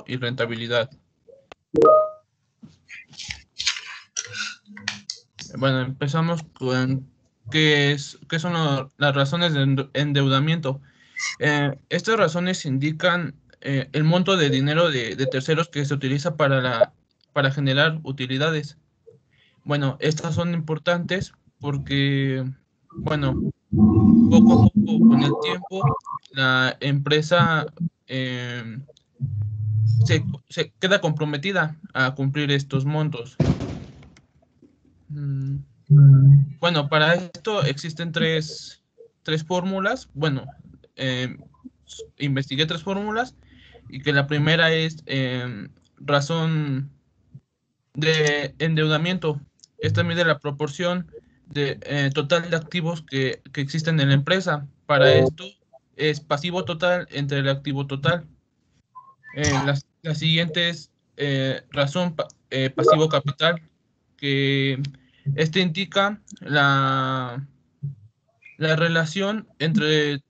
y rentabilidad. Bueno, empezamos con qué son las razones de endeudamiento. Estas razones indican el monto de dinero de terceros que se utiliza para generar utilidades. Bueno, estas son importantes porque, bueno, poco a poco, con el tiempo, la empresa se queda comprometida a cumplir estos montos. Bueno, para esto existen tres fórmulas. Bueno, investigué tres fórmulas y que la primera es razón de endeudamiento. Esta mide la proporción de total de activos que existen en la empresa. Para esto es pasivo total entre el activo total. La siguiente es razón pasivo capital, que este indica la relación entre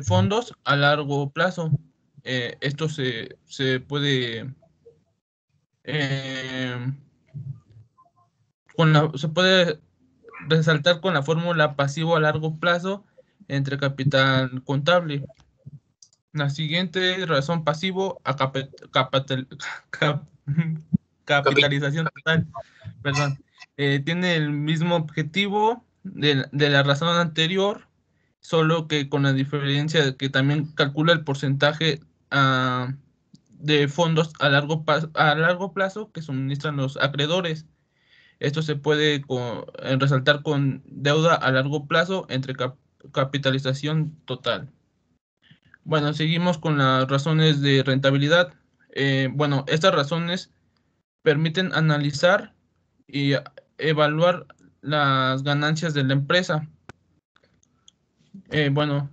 fondos a largo plazo. Esto se puede eh, se puede resaltar con la fórmula pasivo a largo plazo entre capital contable. La siguiente razón pasivo a cap- capitalización total, perdón. Tiene el mismo objetivo de la razón anterior, solo que con la diferencia de que también calcula el porcentaje de fondos a largo plazo que suministran los acreedores. Esto se puede resaltar con deuda a largo plazo entre capitalización total. Bueno, seguimos con las razones de rentabilidad. Bueno, estas razones permiten analizar y evaluar las ganancias de la empresa. Bueno,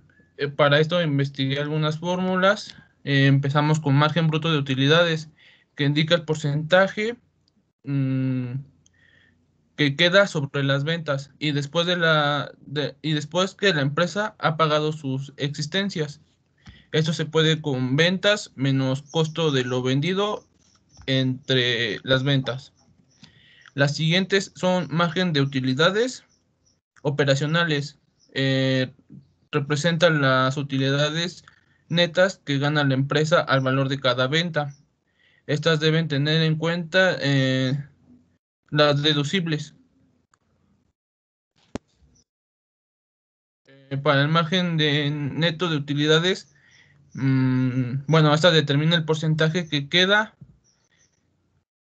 para esto investigué algunas fórmulas. Empezamos con margen bruto de utilidades, que indica el porcentaje que queda sobre las ventas y después después que la empresa ha pagado sus existencias. Esto se puede con ventas menos costo de lo vendido entre las ventas. Las siguientes son margen de utilidades operacionales. Representan las utilidades netas que gana la empresa al valor de cada venta. Estas deben tener en cuenta las deducibles. Para el margen de neto de utilidades, bueno, esta determina el porcentaje que queda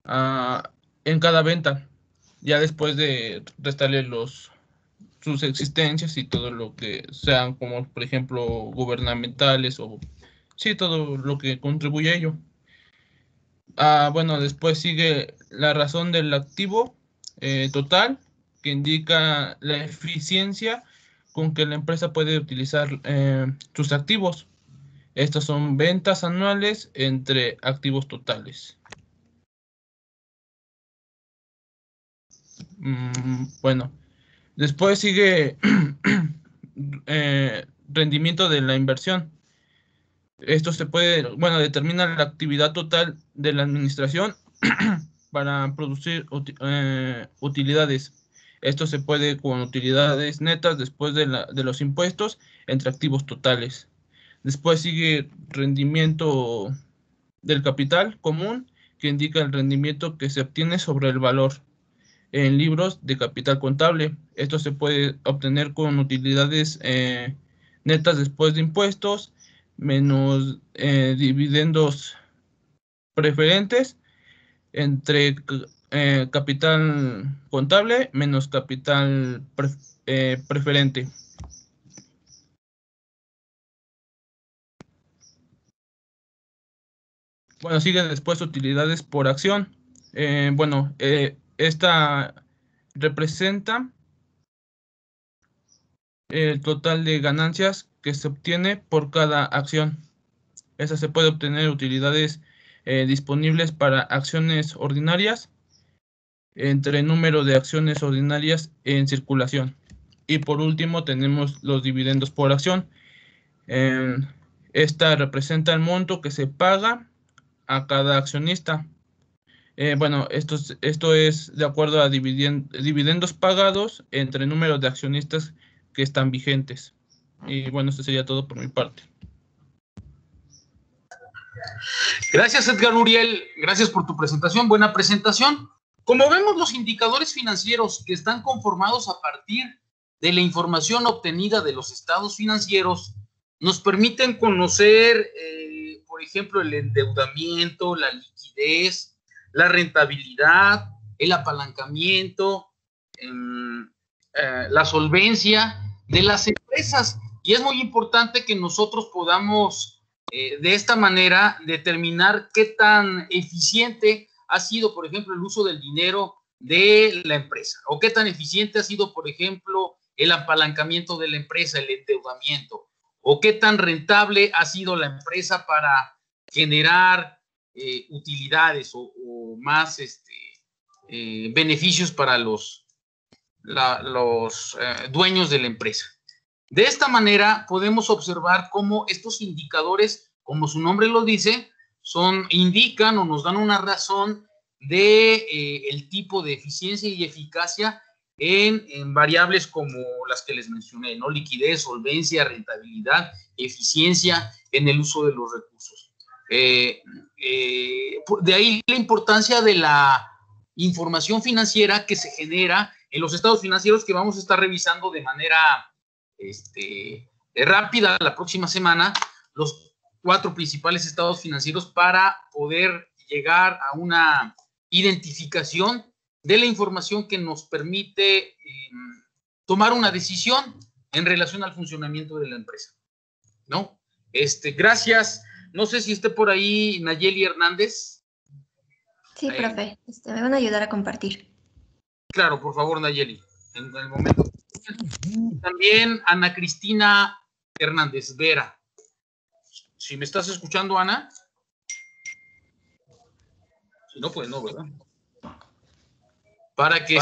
en cada venta, ya después de restarle sus existencias y todo lo que sean, como por ejemplo gubernamentales o sí, todo lo que contribuye a ello. Bueno, después sigue la razón del activo total, que indica la eficiencia con que la empresa puede utilizar sus activos. Estas son ventas anuales entre activos totales. Bueno, después sigue rendimiento de la inversión. Esto bueno, determina la actividad total de la administración para producir utilidades. Esto se puede con utilidades netas después de los impuestos entre activos totales. Después sigue rendimiento del capital común, que indica el rendimiento que se obtiene sobre el valor en libros de capital contable. Esto se puede obtener con utilidades netas después de impuestos, menos dividendos preferentes, entre capital contable menos capital preferente. Bueno, sigue después utilidades por acción. Bueno, esta representa el total de ganancias que se obtiene por cada acción. Esa se puede obtener utilidades disponibles para acciones ordinarias entre el número de acciones ordinarias en circulación. Y por último tenemos los dividendos por acción. Esta representa el monto que se paga a cada accionista. Bueno, esto es de acuerdo a dividendos pagados entre el número de accionistas que están vigentes. Y bueno, esto sería todo por mi parte. Gracias, Edgar Uriel. Gracias por tu presentación. Buena presentación. Como vemos, los indicadores financieros que están conformados a partir de la información obtenida de los estados financieros nos permiten conocer, por ejemplo, el endeudamiento, la liquidez, la rentabilidad, el apalancamiento, la solvencia de las empresas. Y es muy importante que nosotros podamos, de esta manera, determinar qué tan eficiente ha sido, por ejemplo, el uso del dinero de la empresa, o qué tan eficiente ha sido, por ejemplo, el apalancamiento de la empresa, el endeudamiento, o qué tan rentable ha sido la empresa para generar utilidades o más beneficios para los dueños de la empresa. De esta manera podemos observar cómo estos indicadores, como su nombre lo dice, indican o nos dan una razón de el tipo de eficiencia y eficacia en variables como las que les mencioné, ¿no? Liquidez, solvencia, rentabilidad, eficiencia en el uso de los recursos. De ahí la importancia de la información financiera que se genera en los estados financieros que vamos a estar revisando de manera rápida la próxima semana, los 4 principales estados financieros, para poder llegar a una identificación de la información que nos permite tomar una decisión en relación al funcionamiento de la empresa, ¿no? Gracias. No sé si esté por ahí Nayeli Hernández. Sí, profe. Me van a ayudar a compartir. Claro, por favor, Nayeli, en el momento. También Ana Cristina Hernández Vera. Si me estás escuchando, Ana. Si no, pues no, ¿verdad? Para que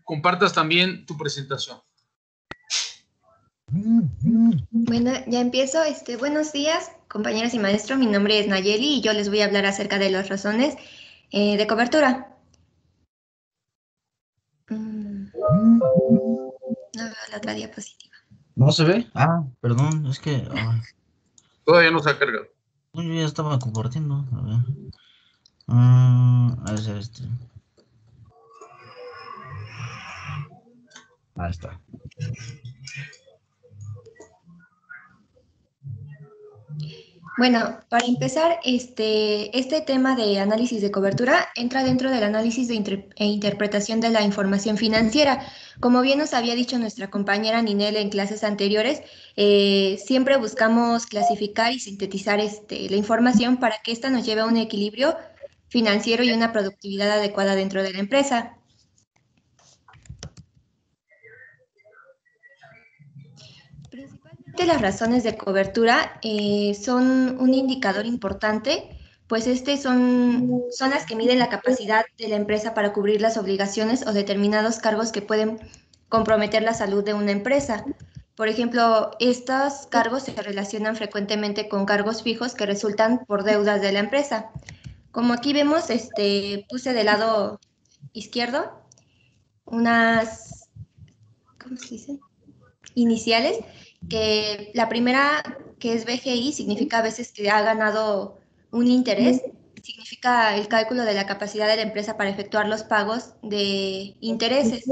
compartas también tu presentación. Bueno, ya empiezo. Buenos días, compañeras y maestros. Mi nombre es Nayeli y yo les voy a hablar acerca de las razones de cobertura. No veo la otra diapositiva. ¿No se ve? Ah, perdón, es que... Todavía no se ha cargado. Yo ya estaba compartiendo. A ver. A ver, Ahí está. Bueno, para empezar, este tema de análisis de cobertura entra dentro del análisis e interpretación de la información financiera. Como bien nos había dicho nuestra compañera Ninel en clases anteriores, siempre buscamos clasificar y sintetizar la información para que ésta nos lleve a un equilibrio financiero y una productividad adecuada dentro de la empresa. Principalmente las razones de cobertura son un indicador importante, pues son las que miden la capacidad de la empresa para cubrir las obligaciones o determinados cargos que pueden comprometer la salud de una empresa. Por ejemplo, estos cargos se relacionan frecuentemente con cargos fijos que resultan por deudas de la empresa. Como aquí vemos, puse del lado izquierdo unas, ¿cómo se dice? Iniciales, que la primera, que es BGI, significa a veces que ha ganado un interés, significa el cálculo de la capacidad de la empresa para efectuar los pagos de intereses.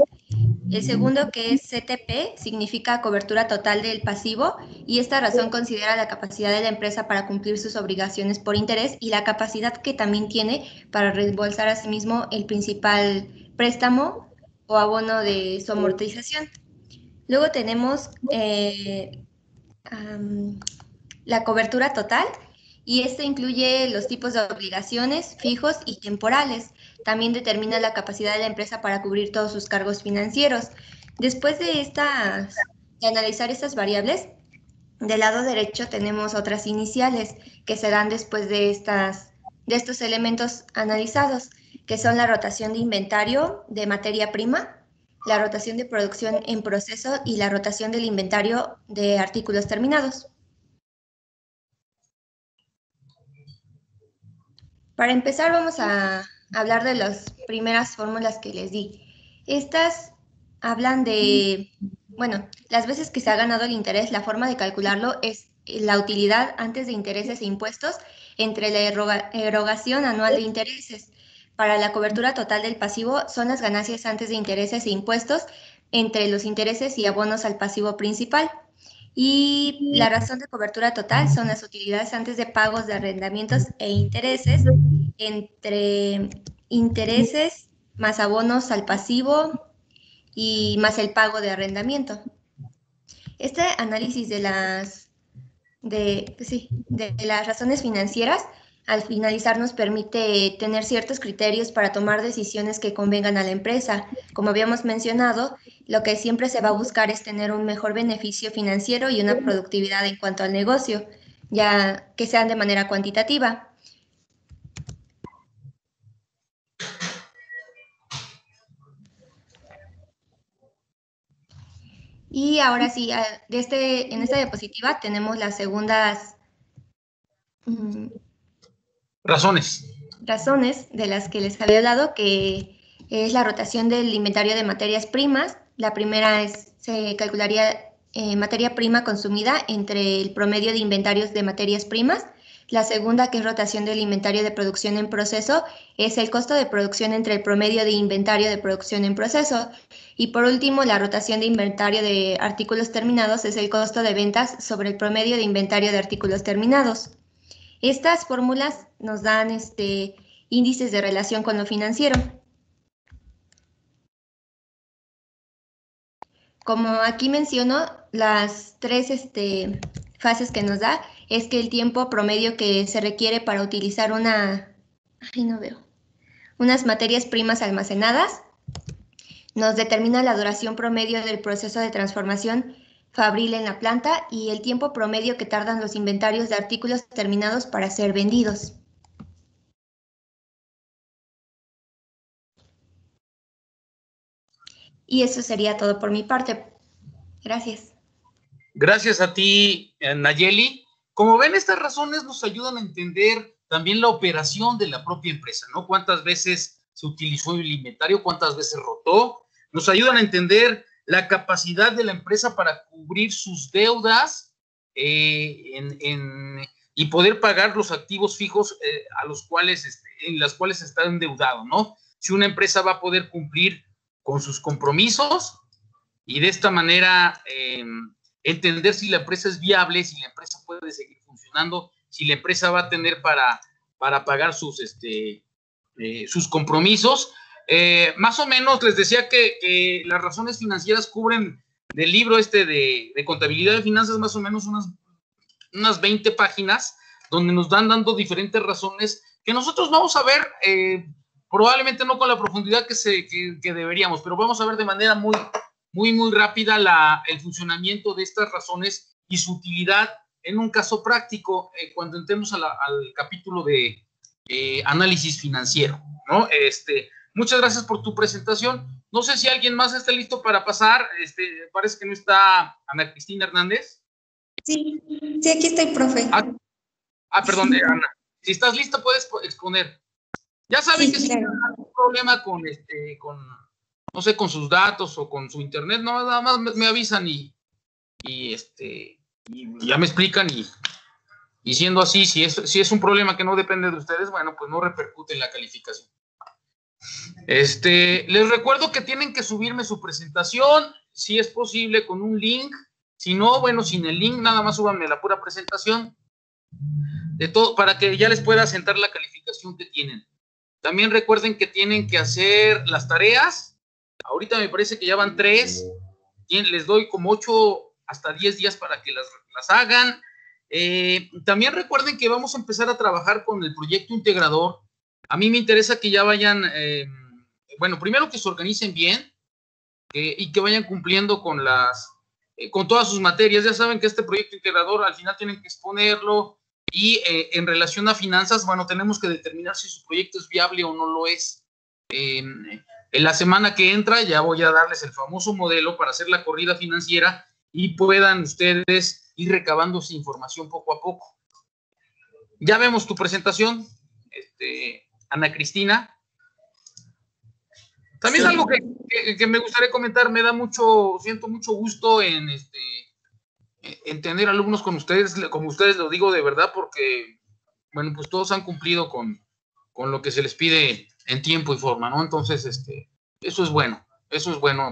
El segundo, que es CTP, significa cobertura total del pasivo, y esta razón considera la capacidad de la empresa para cumplir sus obligaciones por interés y la capacidad que también tiene para reembolsar a sí mismo el principal préstamo o abono de su amortización. Luego tenemos la cobertura total, y este incluye los tipos de obligaciones fijos y temporales. También determina la capacidad de la empresa para cubrir todos sus cargos financieros. Después de analizar estas variables, del lado derecho tenemos otras iniciales que se dan después de estos elementos analizados, que son la rotación de inventario de materia prima, la rotación de producción en proceso y la rotación del inventario de artículos terminados. Para empezar, vamos a hablar de las primeras fórmulas que les di. Estas hablan de, bueno, las veces que se ha ganado el interés, la forma de calcularlo es la utilidad antes de intereses e impuestos entre la erogación anual de intereses. Para la cobertura total del pasivo son las ganancias antes de intereses e impuestos entre los intereses y abonos al pasivo principal. Y la razón de cobertura total son las utilidades antes de pagos de arrendamientos e intereses entre intereses más abonos al pasivo y más el pago de arrendamiento. Este análisis de las razones financieras al finalizar nos permite tener ciertos criterios para tomar decisiones que convengan a la empresa. Como habíamos mencionado, lo que siempre se va a buscar es tener un mejor beneficio financiero y una productividad en cuanto al negocio, ya que sean de manera cuantitativa. Y ahora sí, en esta diapositiva tenemos las segundas razones de las que les había hablado, que es la rotación del inventario de materias primas. La primera se calcularía materia prima consumida entre el promedio de inventarios de materias primas. La segunda, que es rotación del inventario de producción en proceso, es el costo de producción entre el promedio de inventario de producción en proceso. Y por último, la rotación de inventario de artículos terminados es el costo de ventas sobre el promedio de inventario de artículos terminados. Estas fórmulas nos dan índices de relación con lo financiero. Como aquí menciono, las tres fases que nos da es que el tiempo promedio que se requiere para utilizar unas materias primas almacenadas nos determina la duración promedio del proceso de transformación fabril en la planta y el tiempo promedio que tardan los inventarios de artículos terminados para ser vendidos. Y eso sería todo por mi parte. Gracias. Gracias a ti, Nayeli. Como ven, estas razones nos ayudan a entender también la operación de la propia empresa, ¿no? Cuántas veces se utilizó el inventario, cuántas veces rotó. Nos ayudan a entender la capacidad de la empresa para cubrir sus deudas y poder pagar los activos fijos en las cuales está endeudado, ¿no? Si una empresa va a poder cumplir con sus compromisos y de esta manera entender si la empresa es viable, si la empresa puede seguir funcionando, si la empresa va a tener para pagar sus compromisos. Más o menos les decía que las razones financieras cubren del libro de contabilidad de finanzas más o menos unas 20 páginas, donde nos dando diferentes razones que nosotros vamos a ver, probablemente no con la profundidad que deberíamos, pero vamos a ver de manera muy rápida el funcionamiento de estas razones y su utilidad en un caso práctico cuando entremos al capítulo de análisis financiero, ¿no? Muchas gracias por tu presentación. No sé si alguien más esté listo para pasar. Parece que no está Ana Cristina Hernández. Sí, aquí estoy, profe. Perdón, Ana. Si estás lista, puedes exponer. Ya saben Sí, que si claro. tienen algún problema no sé, con sus datos o con su internet, no, nada más me avisan y ya me explican y siendo así, si es un problema que no depende de ustedes, bueno, pues no repercute en la calificación. Les recuerdo que tienen que subirme su presentación, si es posible con un link, si no, bueno, sin el link, nada más súbanme la pura presentación de todo, para que ya les pueda sentar la calificación que tienen. También recuerden que tienen que hacer las tareas. Ahorita me parece que ya van 3. Les doy como 8 hasta 10 días para que las hagan. También recuerden que vamos a empezar a trabajar con el proyecto integrador. A mí me interesa que ya vayan, primero que se organicen bien y que vayan cumpliendo con todas sus materias. Ya saben que este proyecto integrador al final tienen que exponerlo. Y en relación a finanzas, bueno, tenemos que determinar si su proyecto es viable o no lo es. En la semana que entra ya voy a darles el famoso modelo para hacer la corrida financiera y puedan ustedes ir recabando esa información poco a poco. Ya vemos tu presentación. Ana Cristina. También Sí. algo que me gustaría comentar, siento mucho gusto en tener alumnos con ustedes, como ustedes lo digo de verdad, porque, bueno, pues todos han cumplido con lo que se les pide en tiempo y forma, ¿no? Entonces, eso es bueno,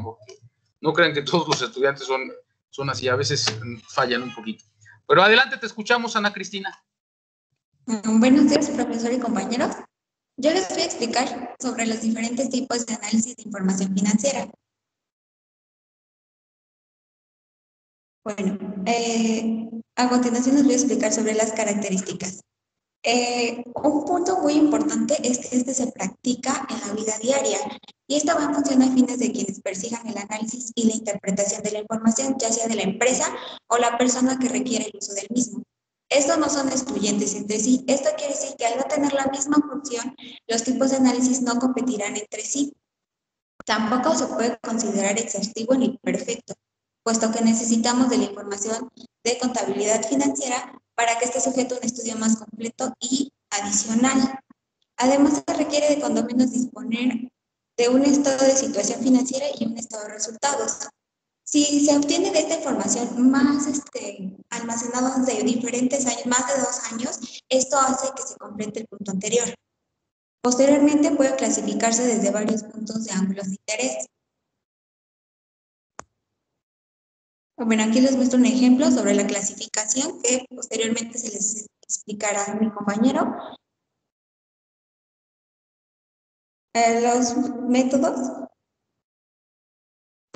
porque no crean que todos los estudiantes son así, a veces fallan un poquito. Pero adelante, te escuchamos, Ana Cristina. Buenos días, profesor y compañeros. Yo les voy a explicar sobre los diferentes tipos de análisis de información financiera. Bueno, a continuación les voy a explicar sobre las características. Un punto muy importante es que este se practica en la vida diaria y esta va en función a fines de quienes persigan el análisis y la interpretación de la información, ya sea de la empresa o la persona que requiere el uso del mismo. Estos no son excluyentes entre sí. Esto quiere decir que al no tener la misma función, los tipos de análisis no competirán entre sí. Tampoco se puede considerar exhaustivo ni perfecto, puesto que necesitamos de la información de contabilidad financiera para que esté sujeto a un estudio más completo y adicional. Además, se requiere de cuando menos disponer de un estado de situación financiera y un estado de resultados. Si se obtiene de esta información más almacenada de diferentes años, más de 2 años, esto hace que se complete el punto anterior. Posteriormente puede clasificarse desde varios puntos de ángulos de interés. Bueno, aquí les muestro un ejemplo sobre la clasificación que posteriormente se les explicará a mi compañero. Los métodos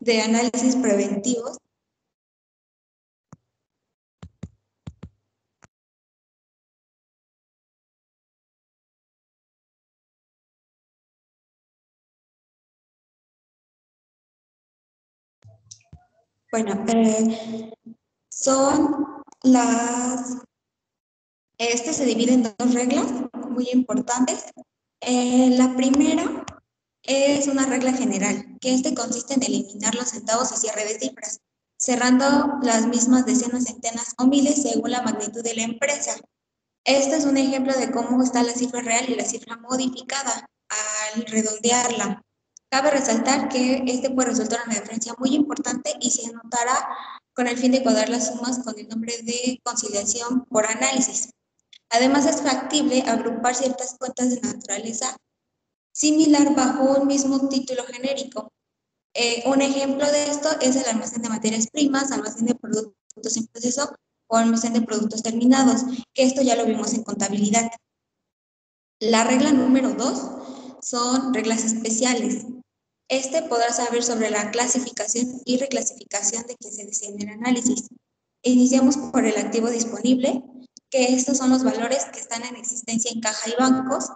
de análisis preventivos. Bueno, son se divide en 2 reglas muy importantes. La primera es una regla general, que consiste en eliminar los centavos y cierre de cifras, cerrando las mismas decenas, centenas o miles según la magnitud de la empresa. Este es un ejemplo de cómo está la cifra real y la cifra modificada al redondearla. Cabe resaltar que puede resultar una diferencia muy importante y se anotará con el fin de cuadrar las sumas con el nombre de conciliación por análisis. Además, es factible agrupar ciertas cuentas de naturaleza similar bajo un mismo título genérico. Un ejemplo de esto es el almacén de materias primas, almacén de productos en proceso o almacén de productos terminados, que esto ya lo vimos en contabilidad. La regla número 2 son reglas especiales. Podrá saber sobre la clasificación y reclasificación de que se desea en el análisis. Iniciamos por el activo disponible, que estos son los valores que están en existencia en caja y bancos,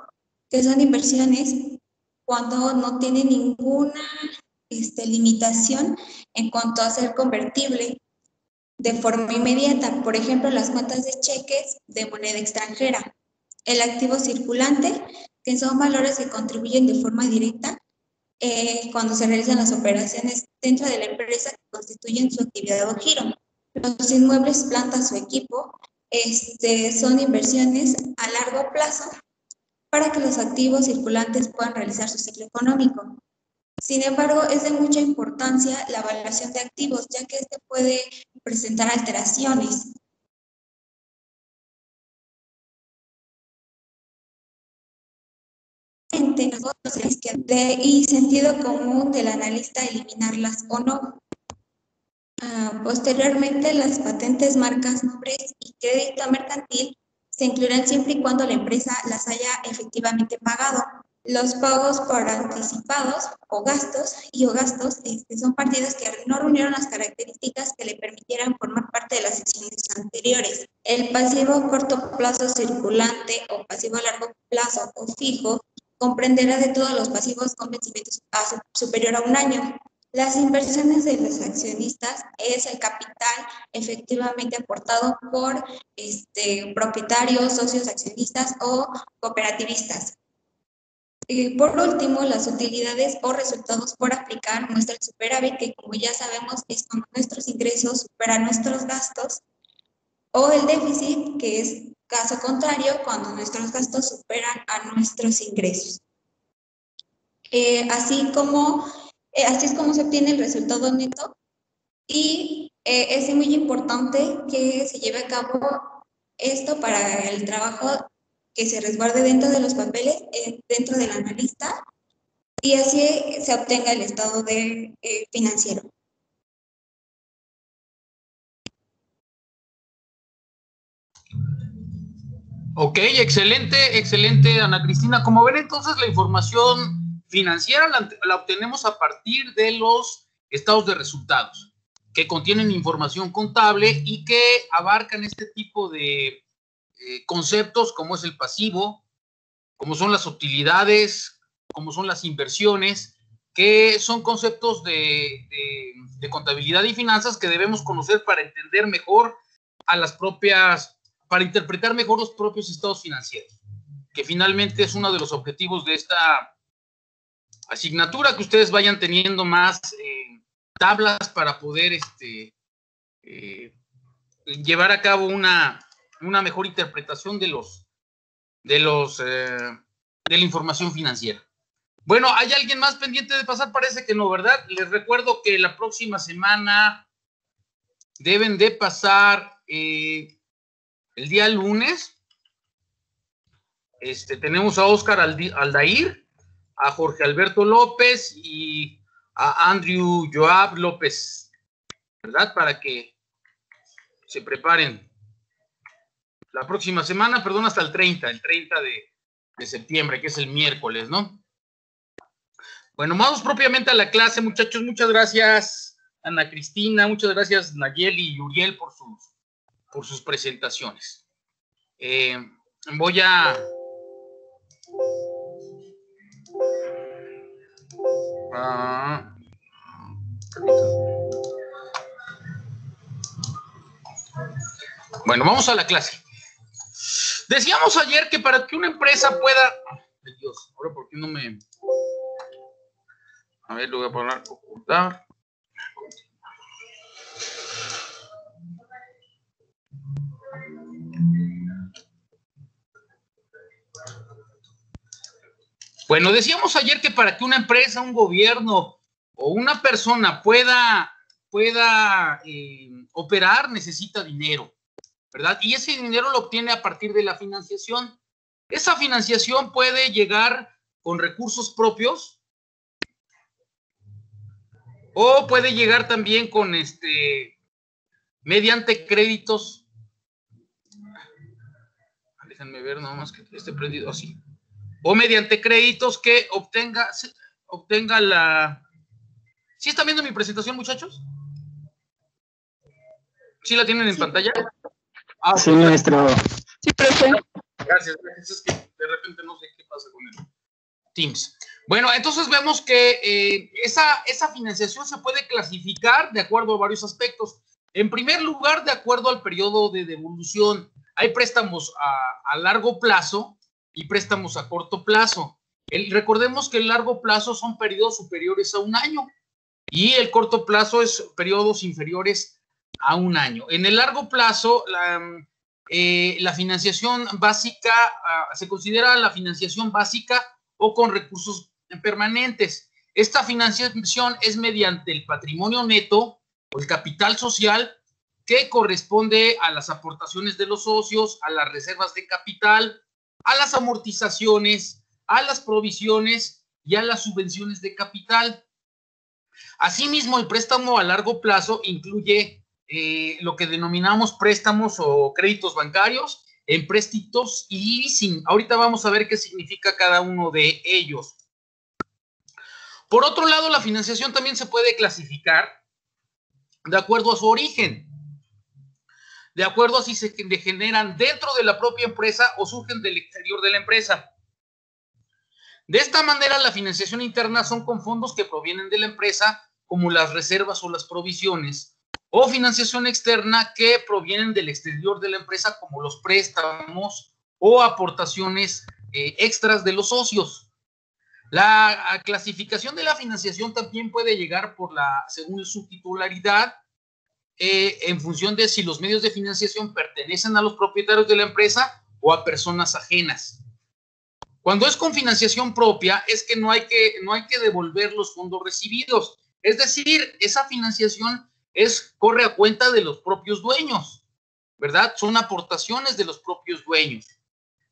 que son inversiones cuando no tienen ninguna limitación en cuanto a ser convertible de forma inmediata. Por ejemplo, las cuentas de cheques de moneda extranjera. El activo circulante, que son valores que contribuyen de forma directa cuando se realizan las operaciones dentro de la empresa que constituyen su actividad o giro. Los inmuebles, plantas o equipo son inversiones a largo plazo para que los activos circulantes puedan realizar su ciclo económico. Sin embargo, es de mucha importancia la evaluación de activos, ya que puede presentar alteraciones. Y sentido común del analista eliminarlas o no. Posteriormente, las patentes, marcas, nombres y crédito mercantil se incluirán siempre y cuando la empresa las haya efectivamente pagado. Los pagos por anticipados o gastos son partidas que no reunieron las características que le permitieran formar parte de las secciones anteriores. El pasivo a corto plazo circulante o pasivo a largo plazo o fijo comprenderá de todos los pasivos con vencimientos superior a 1 año. Las inversiones de los accionistas es el capital efectivamente aportado por propietarios, socios accionistas o cooperativistas. Por último, las utilidades o resultados por aplicar muestra el superávit, que como ya sabemos es cuando nuestros ingresos superan nuestros gastos, o el déficit, que es Caso contrario, cuando nuestros gastos superan a nuestros ingresos. Así es como se obtiene el resultado neto, y es muy importante que se lleve a cabo esto para el trabajo que se resguarde dentro de los papeles, dentro del analista, y así se obtenga el estado financiero. Ok, excelente, excelente, Ana Cristina. Como ven, entonces la información financiera la obtenemos a partir de los estados de resultados, que contienen información contable y que abarcan este tipo de conceptos como es el pasivo, como son las utilidades, como son las inversiones, que son conceptos de contabilidad y finanzas que debemos conocer para entender mejor a las propias, para interpretar mejor los propios estados financieros, que finalmente es uno de los objetivos de esta asignatura, que ustedes vayan teniendo más tablas para poder llevar a cabo una mejor interpretación de la información financiera. Bueno, ¿hay alguien más pendiente de pasar? Parece que no, ¿verdad? Les recuerdo que la próxima semana deben de pasar el día lunes. Tenemos a Óscar Aldair, a Jorge Alberto López y a Andrew Joab López, ¿verdad? Para que se preparen la próxima semana, perdón, hasta el 30 de septiembre, que es el miércoles, ¿no? Bueno, vamos propiamente a la clase, muchachos. Muchas gracias, Ana Cristina, muchas gracias, Nayeli y Uriel, por sus presentaciones. Voy a... Bueno, vamos a la clase. Decíamos ayer que para que una empresa pueda... Ay, Dios, ahora por qué no me... A ver, lo voy a poner ocultar. Bueno, decíamos ayer que para que una empresa, un gobierno o una persona pueda operar, necesita dinero, ¿verdad? Y ese dinero lo obtiene a partir de la financiación. Esa financiación puede llegar con recursos propios o puede llegar también con mediante créditos. Déjenme ver nomás que esté prendido así. O mediante créditos que obtenga la... ¿Sí están viendo mi presentación, muchachos? ¿Sí la tienen en pantalla? Ah, sí, maestro. Sí, profe. Gracias. Es que de repente no sé qué pasa con el Teams. Bueno, entonces vemos que esa financiación se puede clasificar de acuerdo a varios aspectos. En primer lugar, de acuerdo al periodo de devolución. Hay préstamos a largo plazo y préstamos a corto plazo. Recordemos que el largo plazo son periodos superiores a un año y el corto plazo es periodos inferiores a un año. En el largo plazo, la financiación básica se considera la financiación básica o con recursos permanentes. Esta financiación es mediante el patrimonio neto o el capital social que corresponde a las aportaciones de los socios, a las reservas de capital, a las amortizaciones, a las provisiones y a las subvenciones de capital. Asimismo, el préstamo a largo plazo incluye lo que denominamos préstamos o créditos bancarios, empréstitos y leasing. Ahorita vamos a ver qué significa cada uno de ellos. Por otro lado, la financiación también se puede clasificar de acuerdo a su origen, de acuerdo a si se generan dentro de la propia empresa o surgen del exterior de la empresa. De esta manera, la financiación interna son con fondos que provienen de la empresa, como las reservas o las provisiones, o financiación externa que provienen del exterior de la empresa, como los préstamos o aportaciones extras de los socios. La clasificación de la financiación también puede llegar según su titularidad, en función de si los medios de financiación pertenecen a los propietarios de la empresa o a personas ajenas. Cuando es con financiación propia, es que no hay que devolver los fondos recibidos. Es decir, esa financiación corre a cuenta de los propios dueños, ¿verdad? Son aportaciones de los propios dueños,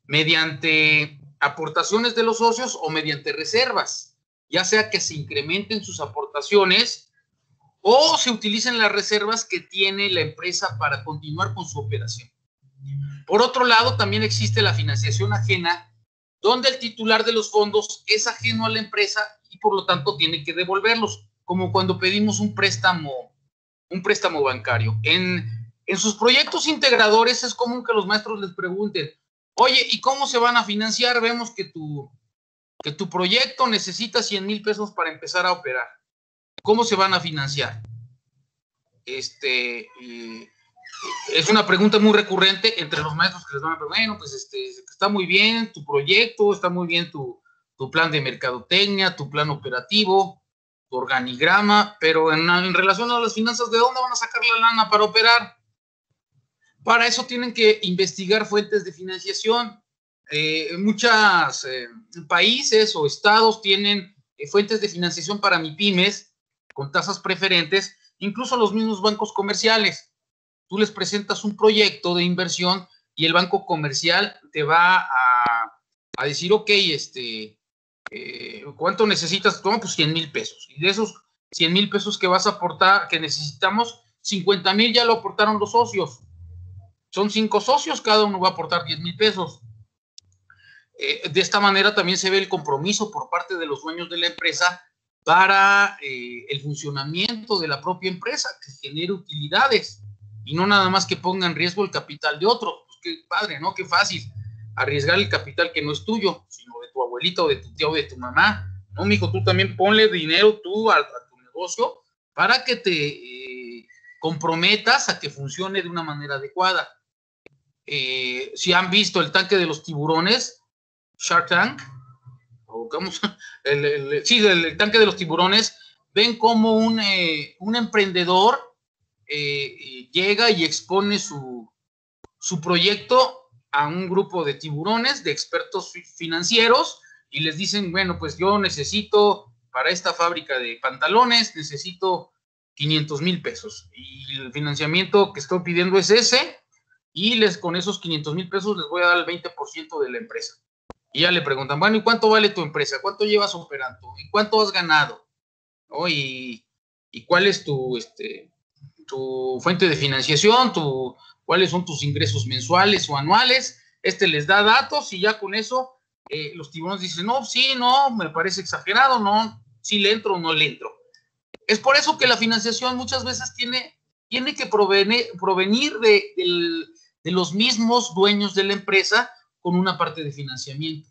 mediante aportaciones de los socios o mediante reservas, ya sea que se incrementen sus aportaciones o se utilicen las reservas que tiene la empresa para continuar con su operación. Por otro lado, también existe la financiación ajena, donde el titular de los fondos es ajeno a la empresa y por lo tanto tiene que devolverlos, como cuando pedimos un préstamo bancario. En sus proyectos integradores es común que los maestros les pregunten, oye, ¿y cómo se van a financiar? Vemos que tu proyecto necesita 100,000 pesos para empezar a operar. ¿Cómo se van a financiar? Es una pregunta muy recurrente entre los maestros que les van a preguntar, bueno, pues está muy bien tu proyecto, está muy bien tu plan de mercadotecnia, tu plan operativo, tu organigrama, pero en relación a las finanzas, ¿de dónde van a sacar la lana para operar? Para eso tienen que investigar fuentes de financiación. Muchos países o estados tienen fuentes de financiación para MIPYMES con tasas preferentes, incluso los mismos bancos comerciales. Tú les presentas un proyecto de inversión y el banco comercial te va a decir, ok, ¿cuánto necesitas? Toma, pues 100,000 pesos. Y de esos 100,000 pesos que vas a aportar, que necesitamos, 50,000 ya lo aportaron los socios. Son 5 socios, cada uno va a aportar 10,000 pesos. De esta manera también se ve el compromiso por parte de los dueños de la empresa para el funcionamiento de la propia empresa, que genere utilidades y no nada más que ponga en riesgo el capital de otro. Pues qué padre, ¿no? Qué fácil arriesgar el capital que no es tuyo, sino de tu abuelita o de tu tía o de tu mamá. No, mijo, tú también ponle dinero tú a tu negocio para que te comprometas a que funcione de una manera adecuada. Si han visto el tanque de los tiburones, Shark Tank, o ¿cómo? El tanque de los tiburones, ven como un emprendedor llega y expone su proyecto a un grupo de tiburones, de expertos financieros, y les dicen, bueno, pues yo necesito para esta fábrica de pantalones, necesito 500,000 pesos, y el financiamiento que estoy pidiendo es ese, y con esos 500,000 pesos les voy a dar el 20% de la empresa. Y ya le preguntan, bueno, ¿y cuánto vale tu empresa? ¿Cuánto llevas operando? ¿Y cuánto has ganado? ¿Oh? ¿Y cuál es tu fuente de financiación? ¿Cuáles son tus ingresos mensuales o anuales? Les da datos y ya con eso los tiburones dicen, no, sí, no, me parece exagerado, no, sí le entro o no le entro. Es por eso que la financiación muchas veces tiene que provenir de los mismos dueños de la empresa con una parte de financiamiento,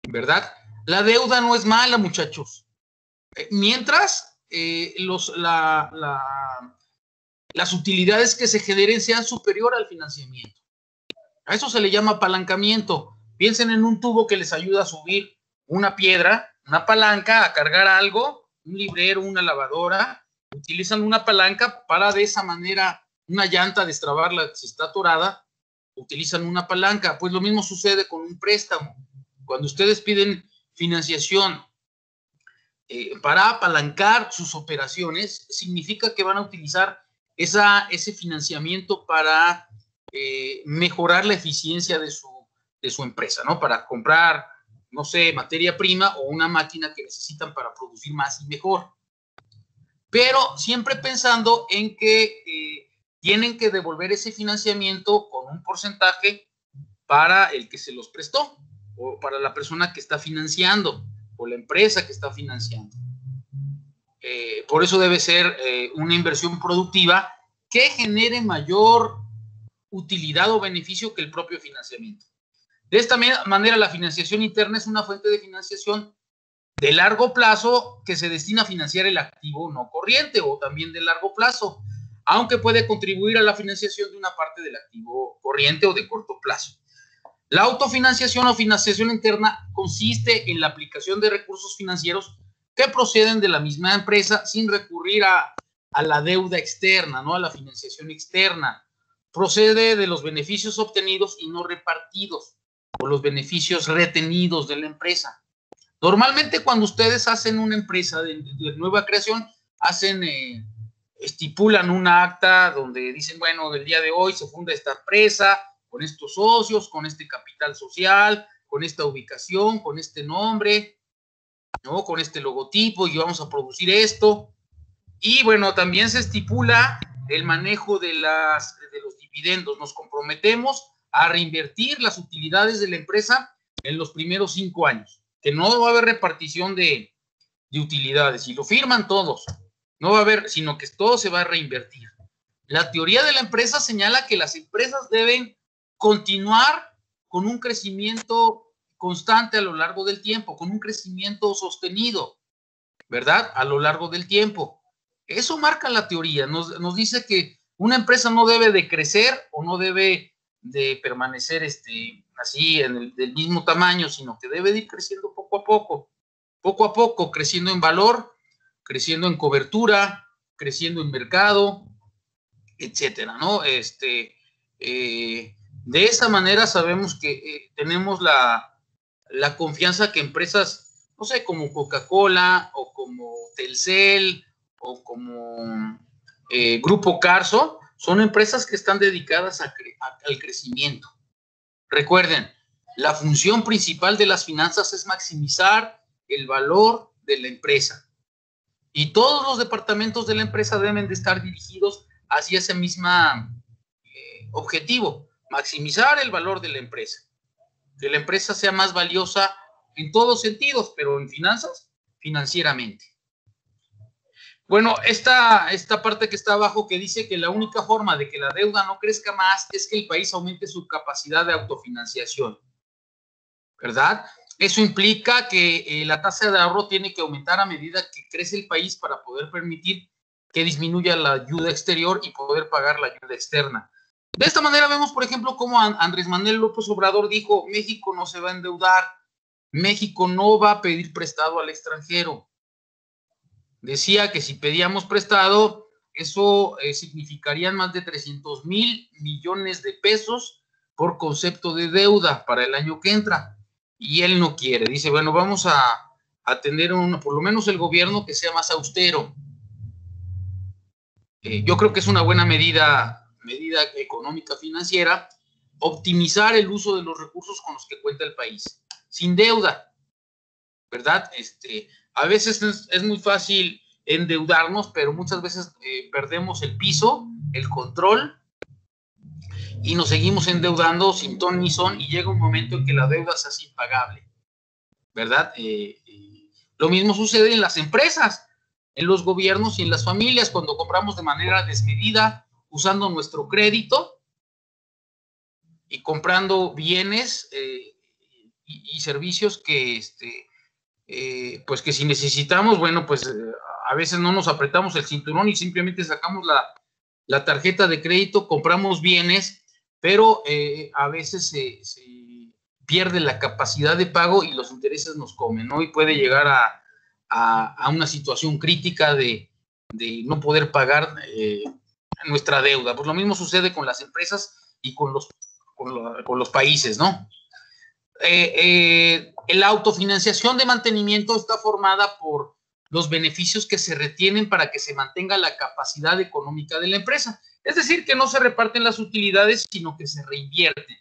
¿verdad? La deuda no es mala, muchachos. Mientras las utilidades que se generen sean superior al financiamiento. A eso se le llama apalancamiento. Piensen en un tubo que les ayuda a subir una piedra, una palanca, a cargar algo, un librero, una lavadora. Utilizan una palanca para de esa manera una llanta destrabarla si está atorada. Utilizan una palanca. Pues lo mismo sucede con un préstamo. Cuando ustedes piden financiación para apalancar sus operaciones, significa que van a utilizar ese financiamiento para mejorar la eficiencia de su empresa, ¿no? Para comprar, no sé, materia prima o una máquina que necesitan para producir más y mejor. Pero siempre pensando en que tienen que devolver ese financiamiento con un porcentaje para el que se los prestó o para la persona que está financiando o la empresa que está financiando. Por eso debe ser una inversión productiva que genere mayor utilidad o beneficio que el propio financiamiento. De esta manera, la financiación interna es una fuente de financiación de largo plazo que se destina a financiar el activo no corriente o también de largo plazo, aunque puede contribuir a la financiación de una parte del activo corriente o de corto plazo. La autofinanciación o financiación interna consiste en la aplicación de recursos financieros que proceden de la misma empresa sin recurrir a a la deuda externa, ¿no? A la financiación externa. Procede de los beneficios obtenidos y no repartidos, o los beneficios retenidos de la empresa. Normalmente cuando ustedes hacen una empresa de nueva creación, estipulan una acta donde dicen, bueno, del día de hoy se funda esta empresa con estos socios, con este capital social, con esta ubicación, con este nombre, ¿no? Con este logotipo, y vamos a producir esto. Y bueno, también se estipula el manejo de los dividendos. Nos comprometemos a reinvertir las utilidades de la empresa en los primeros 5 años, que no va a haber repartición de utilidades, y lo firman todos. No va a haber, sino que todo se va a reinvertir. La teoría de la empresa señala que las empresas deben continuar con un crecimiento constante a lo largo del tiempo, con un crecimiento sostenido, ¿verdad? A lo largo del tiempo. Eso marca la teoría. Nos dice que una empresa no debe de crecer o no debe de permanecer así del mismo tamaño, sino que debe de ir creciendo poco a poco, creciendo en valor, creciendo en cobertura, creciendo en mercado, etcétera, ¿no? De esa manera sabemos que tenemos la confianza que empresas, no sé, como Coca-Cola o como Telcel o como Grupo Carso, son empresas que están dedicadas al crecimiento. Recuerden, la función principal de las finanzas es maximizar el valor de la empresa. Y todos los departamentos de la empresa deben de estar dirigidos hacia ese mismo objetivo, maximizar el valor de la empresa. Que la empresa sea más valiosa en todos sentidos, pero en finanzas, financieramente. Bueno, esta parte que está abajo, que dice que la única forma de que la deuda no crezca más es que el país aumente su capacidad de autofinanciación, ¿verdad? Eso implica que la tasa de ahorro tiene que aumentar a medida que crece el país para poder permitir que disminuya la ayuda exterior y poder pagar la ayuda externa. De esta manera vemos, por ejemplo, cómo Andrés Manuel López Obrador dijo: México no se va a endeudar, México no va a pedir prestado al extranjero. Decía que si pedíamos prestado, eso significarían más de 300,000 millones de pesos por concepto de deuda para el año que entra. Y él no quiere. Dice, bueno, vamos a tener por lo menos el gobierno que sea más austero. Yo creo que es una buena medida económica financiera, optimizar el uso de los recursos con los que cuenta el país, sin deuda, ¿verdad? A veces es muy fácil endeudarnos, pero muchas veces perdemos el piso, el control, y nos seguimos endeudando sin ton ni son, y llega un momento en que la deuda se hace impagable, ¿verdad? Lo mismo sucede en las empresas, en los gobiernos y en las familias, cuando compramos de manera desmedida, usando nuestro crédito y comprando bienes y servicios que, pues que si necesitamos, bueno, pues a veces no nos apretamos el cinturón y simplemente sacamos la tarjeta de crédito, compramos bienes, pero a veces se pierde la capacidad de pago y los intereses nos comen, ¿no? Y puede llegar a una situación crítica de no poder pagar nuestra deuda. Pues lo mismo sucede con las empresas y con los países, ¿no? La autofinanciación de mantenimiento está formada por los beneficios que se retienen para que se mantenga la capacidad económica de la empresa. Es decir, que no se reparten las utilidades, sino que se reinvierten.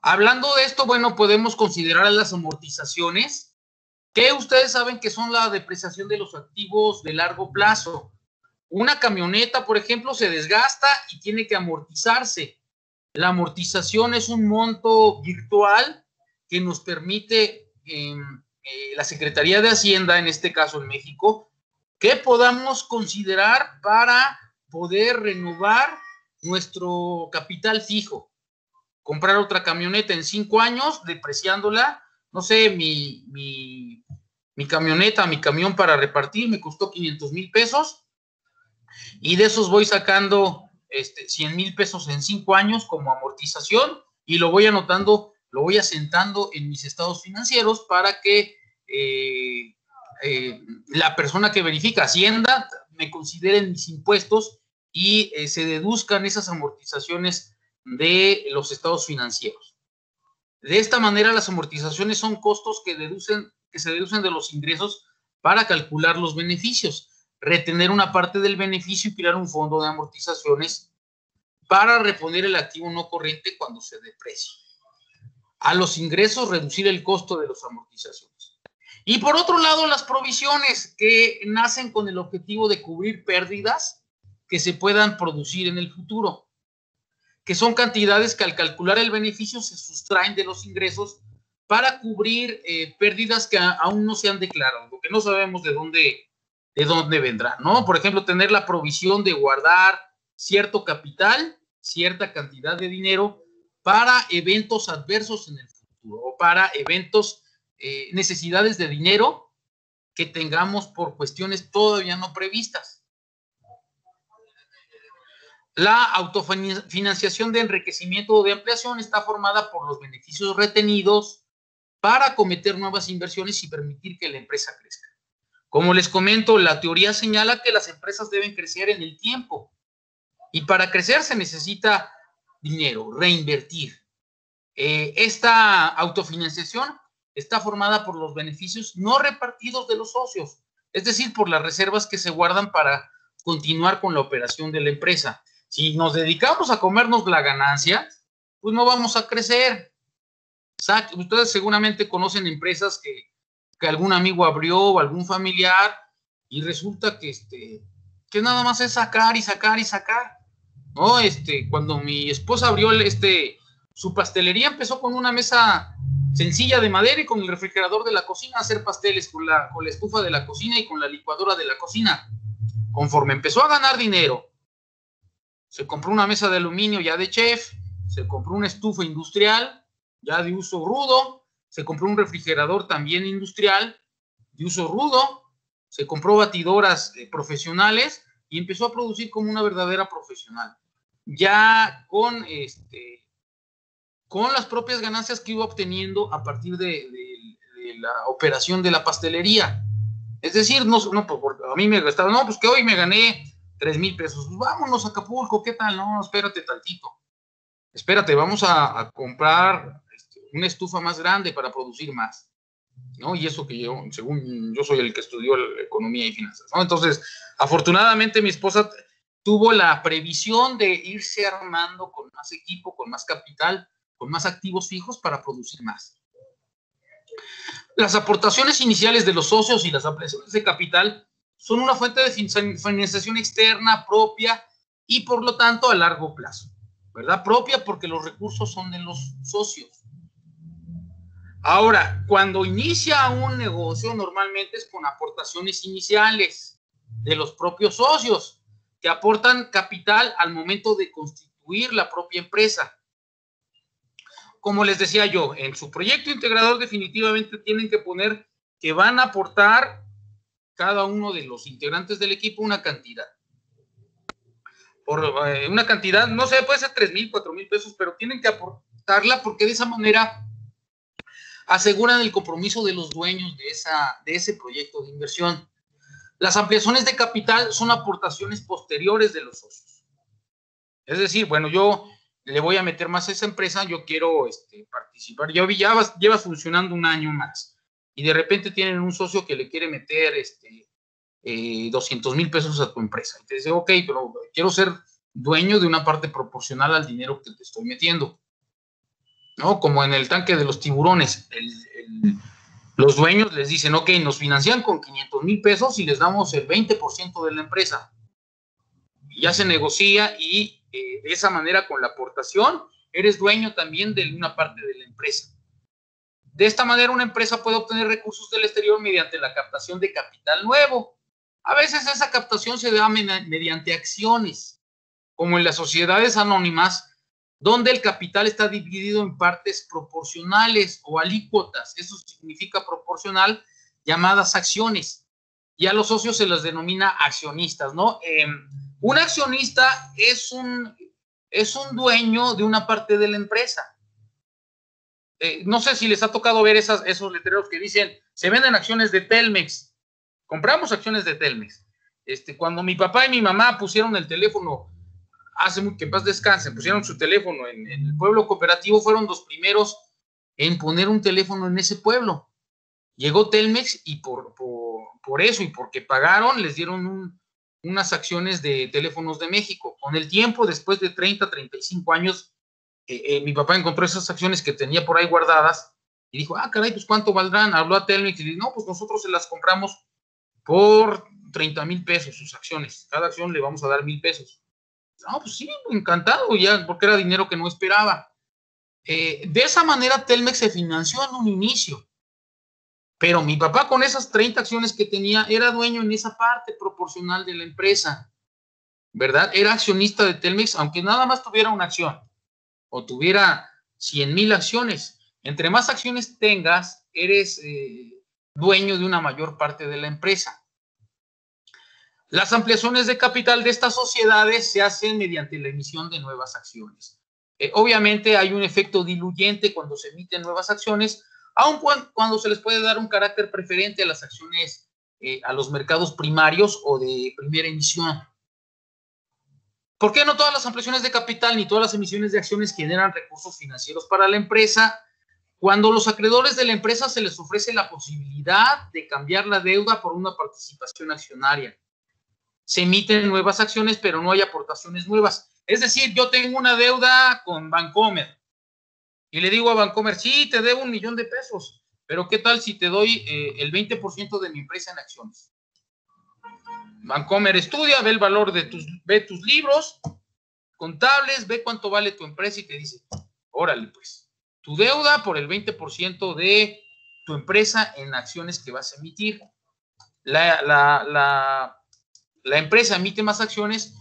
Hablando de esto, bueno, podemos considerar las amortizaciones, que ustedes saben que son la depreciación de los activos de largo plazo. Una camioneta, por ejemplo, se desgasta y tiene que amortizarse. La amortización es un monto virtual que nos permite la Secretaría de Hacienda, en este caso en México, que podamos considerar para poder renovar nuestro capital fijo. Comprar otra camioneta en 5 años, depreciándola. No sé, mi camioneta, mi camión para repartir me costó 500,000 pesos y de esos voy sacando 100,000 pesos en 5 años como amortización y lo voy anotando, lo voy asentando en mis estados financieros para que la persona que verifica Hacienda me consideren mis impuestos y se deduzcan esas amortizaciones de los estados financieros. De esta manera, las amortizaciones son costos que se deducen de los ingresos para calcular los beneficios, retener una parte del beneficio y crear un fondo de amortizaciones para reponer el activo no corriente cuando se deprecie. A los ingresos, reducir el costo de las amortizaciones. Y por otro lado, las provisiones que nacen con el objetivo de cubrir pérdidas que se puedan producir en el futuro, que son cantidades que al calcular el beneficio se sustraen de los ingresos para cubrir pérdidas que aún no se han declarado, que no sabemos de dónde vendrán, ¿no? Por ejemplo, tener la provisión de guardar cierto capital, cierta cantidad de dinero para eventos adversos en el futuro o para eventos, necesidades de dinero que tengamos por cuestiones todavía no previstas. La autofinanciación de enriquecimiento o de ampliación está formada por los beneficios retenidos para acometer nuevas inversiones y permitir que la empresa crezca. Como les comento, la teoría señala que las empresas deben crecer en el tiempo y para crecer se necesita dinero, reinvertir. Esta autofinanciación está formada por los beneficios no repartidos de los socios, es decir, por las reservas que se guardan para continuar con la operación de la empresa. Si nos dedicamos a comernos la ganancia, pues no vamos a crecer. Ustedes seguramente conocen empresas que algún amigo abrió o algún familiar y resulta que nada más es sacar y sacar y sacar. ¿No? Cuando mi esposa abrió su pastelería, empezó con una mesa sencilla de madera y con el refrigerador de la cocina a hacer pasteles con la estufa de la cocina y con la licuadora de la cocina. Conforme empezó a ganar dinero, se compró una mesa de aluminio ya de chef, se compró una estufa industrial ya de uso rudo, se compró un refrigerador también industrial de uso rudo, se compró batidoras profesionales y empezó a producir como una verdadera profesional. Ya con las propias ganancias que iba obteniendo a partir de la operación de la pastelería. Es decir, no, a mí me gastaba, no, pues que hoy me gané 3,000 pesos. Pues vámonos a Acapulco, ¿qué tal? No, espérate tantito. Espérate, vamos a comprar una estufa más grande para producir más, ¿no? Y eso que según yo soy el que estudió economía y finanzas, ¿no? Entonces, afortunadamente mi esposa tuvo la previsión de irse armando con más equipo, con más capital, con más activos fijos para producir más. Las aportaciones iniciales de los socios y las ampliaciones de capital son una fuente de financiación externa propia y por lo tanto a largo plazo, ¿verdad? Propia porque los recursos son de los socios. Ahora, cuando inicia un negocio, normalmente es con aportaciones iniciales de los propios socios, que aportan capital al momento de constituir la propia empresa. Como les decía yo, en su proyecto integrador definitivamente tienen que poner que van a aportar cada uno de los integrantes del equipo una cantidad. Por una cantidad, no sé, puede ser 3,000, 4,000 pesos, pero tienen que aportarla porque de esa manera aseguran el compromiso de los dueños de ese proyecto de inversión. Las ampliaciones de capital son aportaciones posteriores de los socios. Es decir, bueno, yo le voy a meter más a esa empresa, yo quiero participar. Ya llevas funcionando un año más y de repente tienen un socio que le quiere meter 200,000 pesos a tu empresa. Y te dice, ok, pero quiero ser dueño de una parte proporcional al dinero que te estoy metiendo. ¿No? Como en el tanque de los tiburones, los dueños les dicen, ok, nos financian con 500,000 pesos y les damos el 20% de la empresa. Y ya se negocia y de esa manera con la aportación eres dueño también de una parte de la empresa. De esta manera una empresa puede obtener recursos del exterior mediante la captación de capital nuevo. A veces esa captación se da mediante acciones, como en las sociedades anónimas, donde el capital está dividido en partes proporcionales o alícuotas. Eso significa proporcional, llamadas acciones. Y a los socios se les denomina accionistas, ¿no? Un accionista es un dueño de una parte de la empresa. No sé si les ha tocado ver esos letreros que dicen, se venden acciones de Telmex. Compramos acciones de Telmex. Cuando mi papá y mi mamá pusieron el teléfono, que en paz descanse, pusieron su teléfono en el pueblo cooperativo, fueron los primeros en poner un teléfono en ese pueblo. Llegó Telmex y por eso y porque pagaron, les dieron unas acciones de Teléfonos de México. Con el tiempo, después de 30, 35 años, mi papá encontró esas acciones que tenía por ahí guardadas y dijo, caray, pues ¿cuánto valdrán? Habló a Telmex y le dijo, no, pues nosotros se las compramos por 30,000 pesos sus acciones. Cada acción le vamos a dar 1,000 pesos. No, pues sí, encantado, ya, porque era dinero que no esperaba. De esa manera Telmex se financió en un inicio. Pero mi papá con esas 30 acciones que tenía era dueño en esa parte proporcional de la empresa, ¿verdad? Era accionista de Telmex, aunque nada más tuviera una acción o tuviera 100,000 acciones. Entre más acciones tengas, eres dueño de una mayor parte de la empresa. Las ampliaciones de capital de estas sociedades se hacen mediante la emisión de nuevas acciones. Obviamente hay un efecto diluyente cuando se emiten nuevas acciones, aun cuando se les puede dar un carácter preferente a las acciones, a los mercados primarios o de primera emisión. ¿Por qué no todas las ampliaciones de capital ni todas las emisiones de acciones generan recursos financieros para la empresa? Cuando los acreedores de la empresa se les ofrece la posibilidad de cambiar la deuda por una participación accionaria. Se emiten nuevas acciones, pero no hay aportaciones nuevas. Es decir, yo tengo una deuda con Bancomer y le digo a Bancomer, sí, te debo 1,000,000 de pesos, pero ¿qué tal si te doy el 20% de mi empresa en acciones? Bancomer estudia, ve el valor ve tus libros contables, ve cuánto vale tu empresa y te dice, órale pues, tu deuda por el 20% de tu empresa en acciones que vas a emitir. La empresa emite más acciones,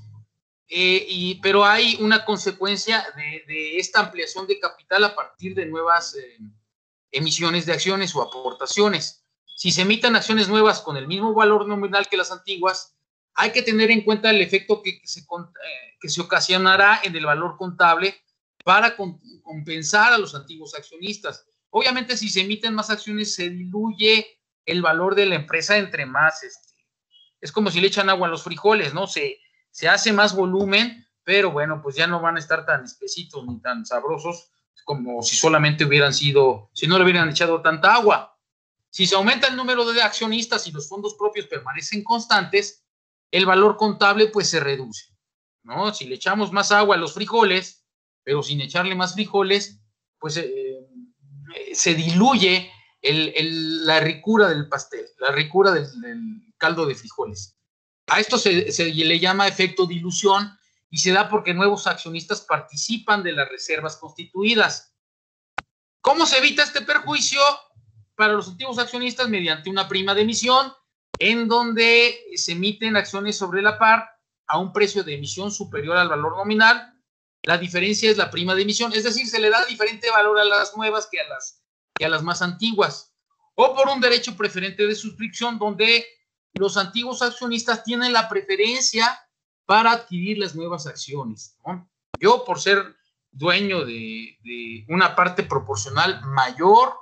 pero hay una consecuencia de esta ampliación de capital a partir de nuevas emisiones de acciones o aportaciones. Si se emiten acciones nuevas con el mismo valor nominal que las antiguas, hay que tener en cuenta el efecto que se ocasionará en el valor contable para compensar a los antiguos accionistas. Obviamente, si se emiten más acciones, se diluye el valor de la empresa entre más. Es como si le echan agua a los frijoles, ¿no? Se hace más volumen, pero bueno, pues ya no van a estar tan espesitos ni tan sabrosos como si solamente si no le hubieran echado tanta agua. Si se aumenta el número de accionistas y los fondos propios permanecen constantes, el valor contable pues se reduce, ¿no? Si le echamos más agua a los frijoles, pero sin echarle más frijoles, pues se diluye la ricura del pastel, la ricura del caldo de frijoles. A esto se le llama efecto dilución y se da porque nuevos accionistas participan de las reservas constituidas. ¿Cómo se evita este perjuicio para los antiguos accionistas? Mediante una prima de emisión, en donde se emiten acciones sobre la par a un precio de emisión superior al valor nominal. La diferencia es la prima de emisión, es decir, se le da diferente valor a las nuevas que a las más antiguas. O por un derecho preferente de suscripción, donde los antiguos accionistas tienen la preferencia para adquirir las nuevas acciones, ¿no? Yo, por ser dueño de una parte proporcional mayor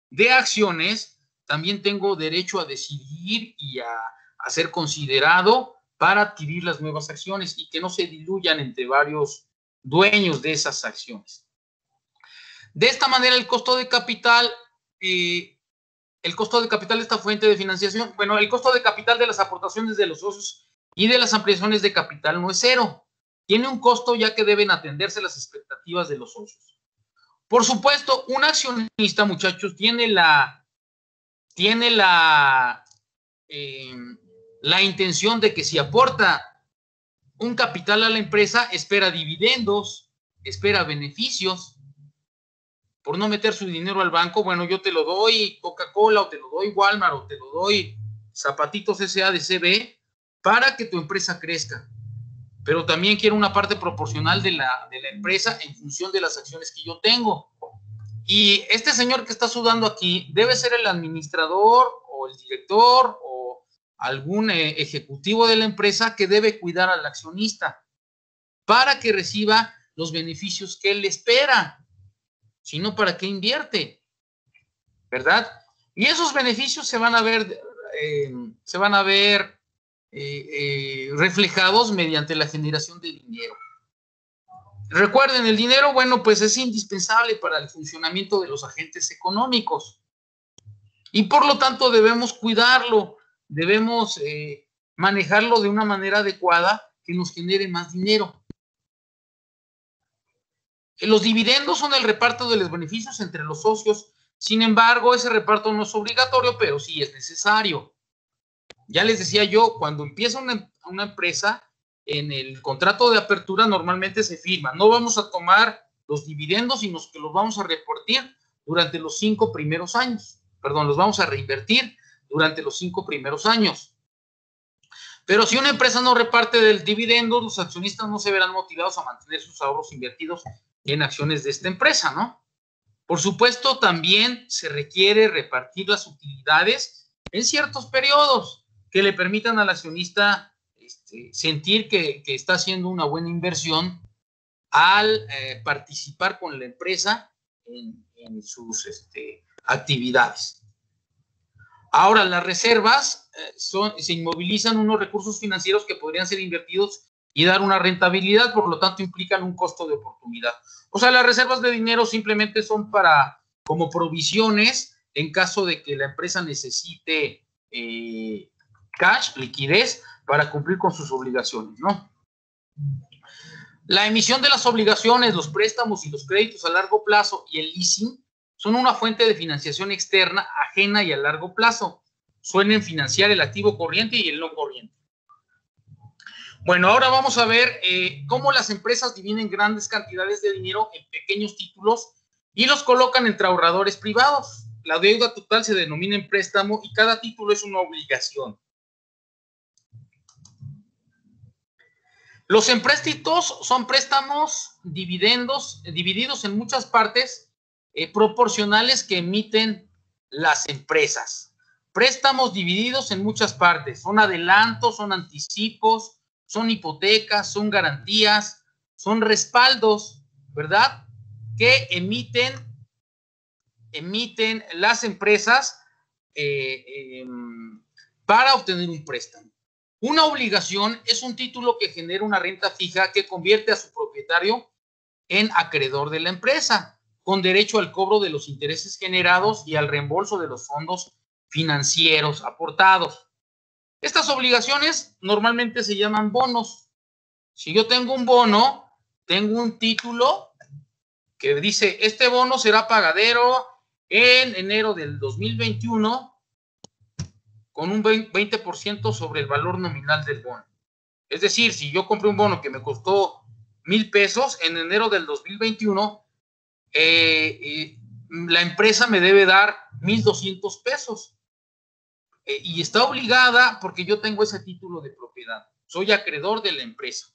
de acciones, también tengo derecho a decidir y a ser considerado para adquirir las nuevas acciones y que no se diluyan entre varios dueños de esas acciones. De esta manera, el costo de capital de esta fuente de financiación, bueno, el costo de capital de las aportaciones de los socios y de las ampliaciones de capital no es cero. Tiene un costo, ya que deben atenderse las expectativas de los socios. Por supuesto, un accionista, muchachos, tiene la intención de que si aporta un capital a la empresa, espera dividendos, espera beneficios. Por no meter su dinero al banco, bueno, yo te lo doy Coca-Cola, o te lo doy Walmart, o te lo doy Zapatitos S.A. de CB, para que tu empresa crezca. Pero también quiero una parte proporcional de la empresa en función de las acciones que yo tengo. Y este señor que está sudando aquí debe ser el administrador o el director o algún ejecutivo de la empresa que debe cuidar al accionista para que reciba los beneficios que él le espera. Si no, ¿para qué invierte? ¿Verdad? Y esos beneficios se van a ver reflejados mediante la generación de dinero. Recuerden, el dinero, bueno, pues es indispensable para el funcionamiento de los agentes económicos y por lo tanto debemos cuidarlo, debemos manejarlo de una manera adecuada que nos genere más dinero. Los dividendos son el reparto de los beneficios entre los socios. Sin embargo, ese reparto no es obligatorio, pero sí es necesario. Ya les decía yo, cuando empieza una empresa, en el contrato de apertura normalmente se firma, no vamos a tomar los dividendos, sino que los vamos a repartir durante los 5 primeros años. Perdón, los vamos a reinvertir durante los 5 primeros años. Pero si una empresa no reparte del dividendo, los accionistas no se verán motivados a mantener sus ahorros invertidos en acciones de esta empresa, ¿no? Por supuesto, también se requiere repartir las utilidades en ciertos periodos que le permitan al accionista sentir que está haciendo una buena inversión al participar con la empresa en sus actividades. Ahora, las reservas se inmovilizan unos recursos financieros que podrían ser invertidos y dar una rentabilidad, por lo tanto implican un costo de oportunidad. O sea, las reservas de dinero simplemente son como provisiones en caso de que la empresa necesite cash, liquidez, para cumplir con sus obligaciones, ¿no? La emisión de las obligaciones, los préstamos y los créditos a largo plazo y el leasing son una fuente de financiación externa ajena y a largo plazo. Suelen financiar el activo corriente y el no corriente. Bueno, ahora vamos a ver cómo las empresas dividen grandes cantidades de dinero en pequeños títulos y los colocan entre ahorradores privados. La deuda total se denomina en préstamo y cada título es una obligación. Los empréstitos son préstamos divididos en muchas partes proporcionales que emiten las empresas. Préstamos divididos en muchas partes. Son adelantos, son anticipos, son hipotecas, son garantías, son respaldos, ¿verdad? Que emiten las empresas para obtener un préstamo. Una obligación es un título que genera una renta fija que convierte a su propietario en acreedor de la empresa, con derecho al cobro de los intereses generados y al reembolso de los fondos financieros aportados. Estas obligaciones normalmente se llaman bonos. Si yo tengo un bono, tengo un título que dice, este bono será pagadero en enero del 2021 con un 20% sobre el valor nominal del bono. Es decir, si yo compré un bono que me costó 1,000 pesos, en enero del 2021, la empresa me debe dar 1,200 pesos. Y está obligada porque yo tengo ese título de propiedad. Soy acreedor de la empresa.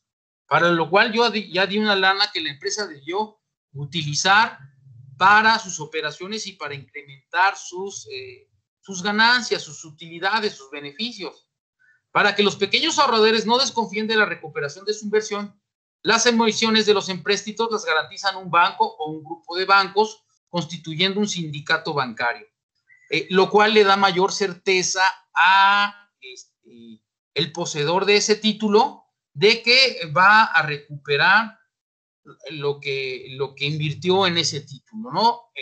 Para lo cual yo ya di una lana que la empresa debió utilizar para sus operaciones y para incrementar sus ganancias, sus utilidades, sus beneficios. Para que los pequeños ahorradores no desconfíen de la recuperación de su inversión, las emisiones de los empréstitos las garantizan un banco o un grupo de bancos constituyendo un sindicato bancario, lo cual le da mayor certeza a el poseedor de ese título de que va a recuperar lo que invirtió en ese título, ¿no?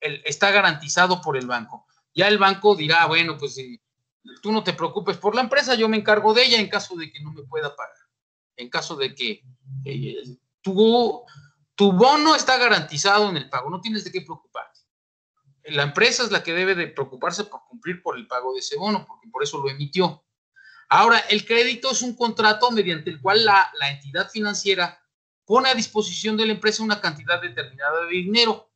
Está garantizado por el banco. Ya el banco dirá, bueno, pues tú no te preocupes por la empresa, yo me encargo de ella en caso de que no me pueda pagar. En caso de que tu bono está garantizado en el pago, no tienes de qué preocuparte. La empresa es la que debe de preocuparse por cumplir por el pago de ese bono, porque por eso lo emitió. Ahora, el crédito es un contrato mediante el cual la entidad financiera pone a disposición de la empresa una cantidad determinada de dinero.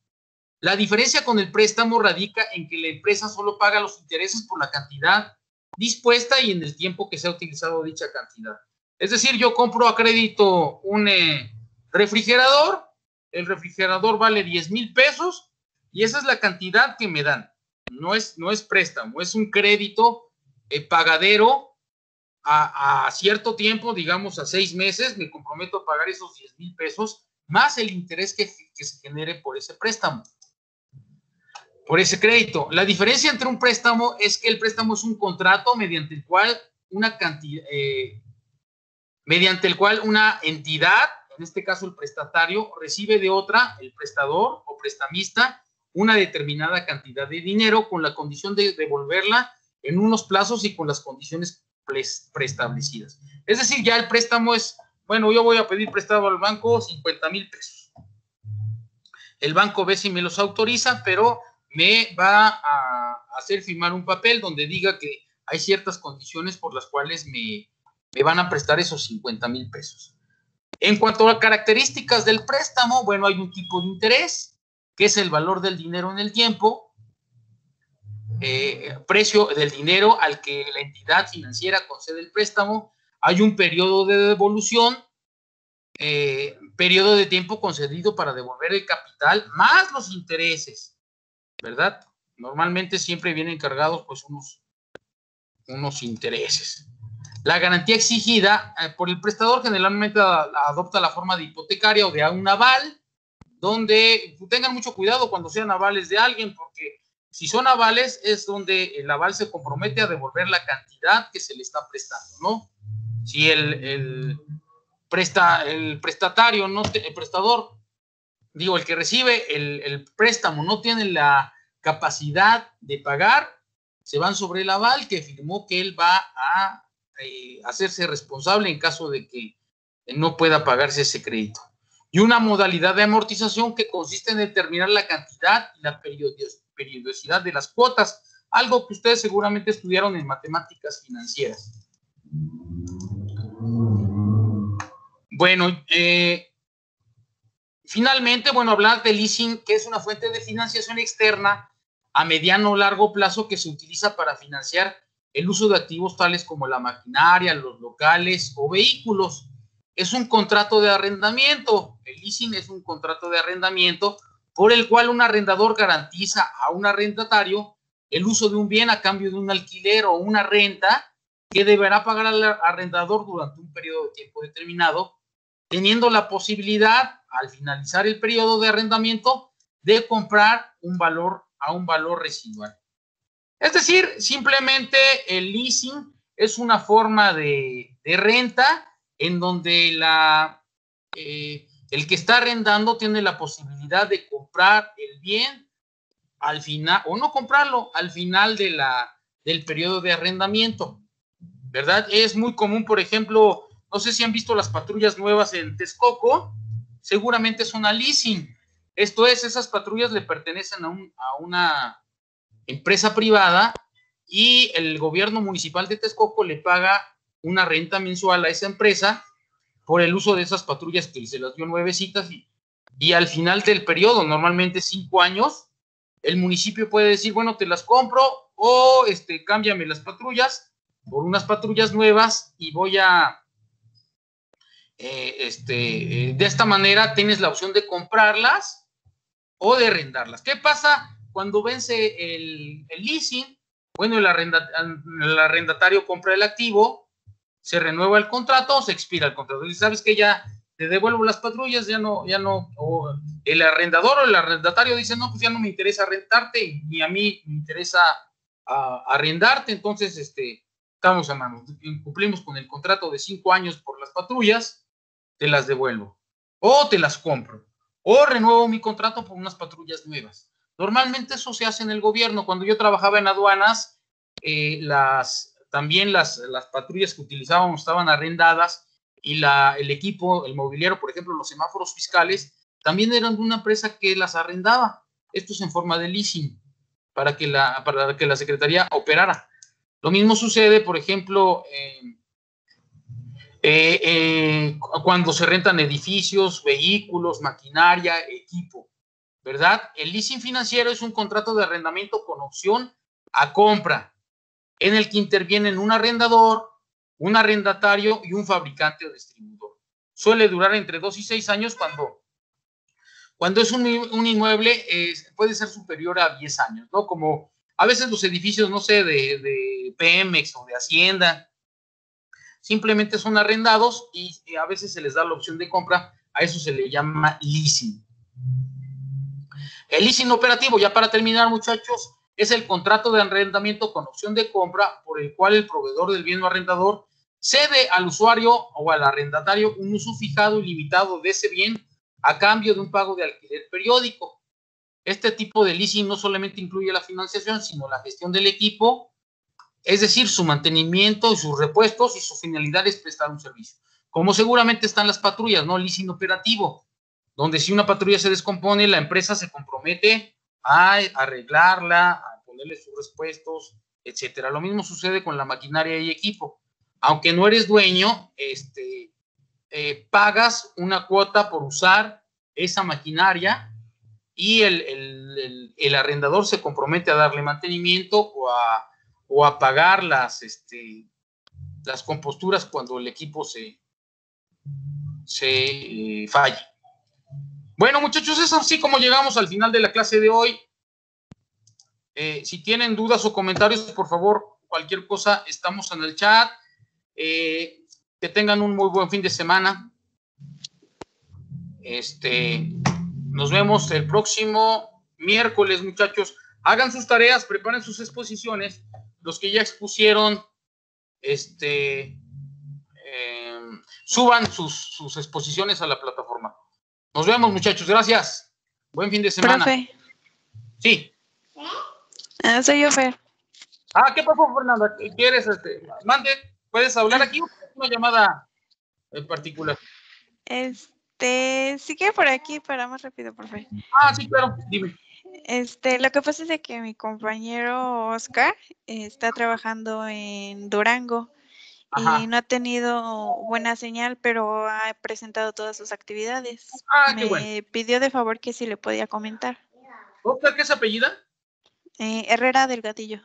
La diferencia con el préstamo radica en que la empresa solo paga los intereses por la cantidad dispuesta y en el tiempo que se ha utilizado dicha cantidad. Es decir, yo compro a crédito un refrigerador, el refrigerador vale 10,000 pesos y esa es la cantidad que me dan. No es préstamo, es un crédito pagadero a cierto tiempo, digamos a 6 meses, me comprometo a pagar esos 10,000 pesos más el interés que se genere por ese préstamo, por ese crédito. La diferencia entre un préstamo es que el préstamo es un contrato mediante el cual una cantidad, mediante el cual una entidad, en este caso el prestatario, recibe de otra, el prestador o prestamista, una determinada cantidad de dinero con la condición de devolverla en unos plazos y con las condiciones preestablecidas. Es decir, ya el préstamo es, bueno, yo voy a pedir prestado al banco 50,000 pesos. El banco ve si me los autoriza, pero me va a hacer firmar un papel donde diga que hay ciertas condiciones por las cuales me van a prestar esos 50,000 pesos. En cuanto a características del préstamo, bueno, hay un tipo de interés, que es el valor del dinero en el tiempo, precio del dinero al que la entidad financiera concede el préstamo, hay un periodo de devolución, periodo de tiempo concedido para devolver el capital, más los intereses, ¿verdad? Normalmente siempre vienen cargados pues unos intereses. La garantía exigida por el prestador generalmente adopta la forma de hipotecaria o de un aval, donde tengan mucho cuidado cuando sean avales de alguien, porque si son avales es donde el aval se compromete a devolver la cantidad que se le está prestando, ¿no? Si el prestatario, no el prestador, digo, el que recibe el préstamo no tiene la capacidad de pagar, se van sobre el aval que firmó que él va a hacerse responsable en caso de que no pueda pagarse ese crédito. Y una modalidad de amortización que consiste en determinar la cantidad y la periodicidad de las cuotas, algo que ustedes seguramente estudiaron en matemáticas financieras. Bueno, finalmente, bueno, hablar de leasing, que es una fuente de financiación externa a mediano o largo plazo que se utiliza para financiar el uso de activos tales como la maquinaria, los locales o vehículos. Es un contrato de arrendamiento. El leasing es un contrato de arrendamiento por el cual un arrendador garantiza a un arrendatario el uso de un bien a cambio de un alquiler o una renta que deberá pagar al arrendador durante un periodo de tiempo determinado, teniendo la posibilidad, al finalizar el periodo de arrendamiento, de comprar a un valor residual. Es decir, simplemente el leasing es una forma de renta en donde el que está arrendando tiene la posibilidad de comprar el bien al final, o no comprarlo, al final del periodo de arrendamiento, ¿verdad? Es muy común, por ejemplo, no sé si han visto las patrullas nuevas en Texcoco, seguramente son a leasing. Esto es, esas patrullas le pertenecen a una empresa privada y el gobierno municipal de Texcoco le paga una renta mensual a esa empresa por el uso de esas patrullas que se las dio nuevecitas y al final del periodo, normalmente 5 años, el municipio puede decir, bueno, te las compro o cámbiame las patrullas por unas patrullas nuevas y voy a de esta manera tienes la opción de comprarlas o de arrendarlas. ¿Qué pasa cuando vence el leasing? Bueno, el arrendatario compra el activo, se renueva el contrato o se expira el contrato. Y sabes que ya te devuelvo las patrullas, ya no, o el arrendador o el arrendatario dice, no, pues ya no me interesa rentarte, ni a mí me interesa arrendarte, entonces estamos a mano, cumplimos con el contrato de 5 años por las patrullas, te las devuelvo, o te las compro, o renuevo mi contrato por unas patrullas nuevas. Normalmente eso se hace en el gobierno. Cuando yo trabajaba en aduanas, también las patrullas que utilizábamos estaban arrendadas y el equipo, el mobiliario, por ejemplo, los semáforos fiscales, también eran de una empresa que las arrendaba. Esto es en forma de leasing, para que la Secretaría operara. Lo mismo sucede, por ejemplo, cuando se rentan edificios, vehículos, maquinaria, equipo, ¿verdad? El leasing financiero es un contrato de arrendamiento con opción a compra, en el que intervienen un arrendador, un arrendatario y un fabricante o distribuidor. Suele durar entre 2 y 6 años cuando es un inmueble, puede ser superior a 10 años, ¿no? Como a veces los edificios, no sé, de Pemex o de Hacienda, simplemente son arrendados y a veces se les da la opción de compra. A eso se le llama leasing. El leasing operativo, ya para terminar, muchachos, es el contrato de arrendamiento con opción de compra por el cual el proveedor del bien o arrendador cede al usuario o al arrendatario un uso fijado y limitado de ese bien a cambio de un pago de alquiler periódico. Este tipo de leasing no solamente incluye la financiación, sino la gestión del equipo, es decir, su mantenimiento y sus repuestos, y su finalidad es prestar un servicio. Como seguramente están las patrullas, ¿no? Leasing operativo, donde si una patrulla se descompone, la empresa se compromete a arreglarla, a ponerle sus repuestos, etcétera. Lo mismo sucede con la maquinaria y equipo. Aunque no eres dueño, pagas una cuota por usar esa maquinaria y el arrendador se compromete a darle mantenimiento o a pagar las composturas cuando el equipo se falle. Bueno, muchachos, es así como llegamos al final de la clase de hoy. Si tienen dudas o comentarios, por favor, cualquier cosa, estamos en el chat. Que tengan un muy buen fin de semana. Nos vemos el próximo miércoles, muchachos. Hagan sus tareas, preparen sus exposiciones. Los que ya expusieron, suban sus exposiciones a la plataforma. Nos vemos, muchachos. Gracias. Buen fin de semana. Profe. Sí. Soy yo, Fer. ¿Qué pasó, Fernanda? ¿Quieres? Mande, ¿puedes hablar aquí o una llamada en particular? Sigue por aquí para más rápido, profe. Sí, claro, dime. Lo que pasa es de que mi compañero Oscar está trabajando en Durango. Ajá. Y no ha tenido buena señal, pero ha presentado todas sus actividades. Qué bueno. Me pidió de favor que si le podía comentar. ¿Oscar qué es apellida? Herrera del Gatillo.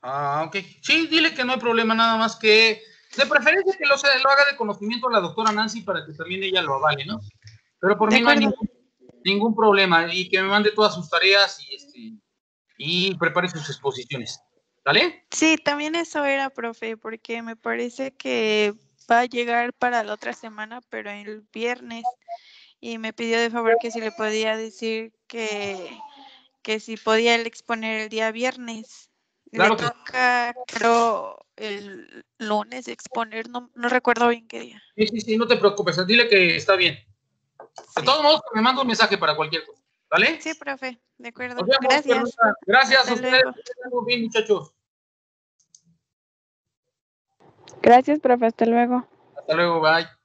Ok. Sí, dile que no hay problema, nada más que de preferencia que lo haga de conocimiento a la doctora Nancy para que también ella lo avale, ¿no? Pero por mí no hay ningún problema, y que me mande todas sus tareas y prepare sus exposiciones. ¿Vale? Sí, también eso era, profe, porque me parece que va a llegar para la otra semana, pero el viernes, y me pidió de favor que si le podía decir que si podía él exponer el día viernes. Claro Le toca, creo, el lunes exponer, no recuerdo bien qué día. Sí, no te preocupes, dile que está bien. De todos modos, me manda un mensaje para cualquier cosa, ¿vale? Sí, profe, de acuerdo. Nos vemos, Gracias. Gracias Hasta a ustedes. luego. Muy bien, muchachos. Gracias, profe. Hasta luego. Hasta luego, bye.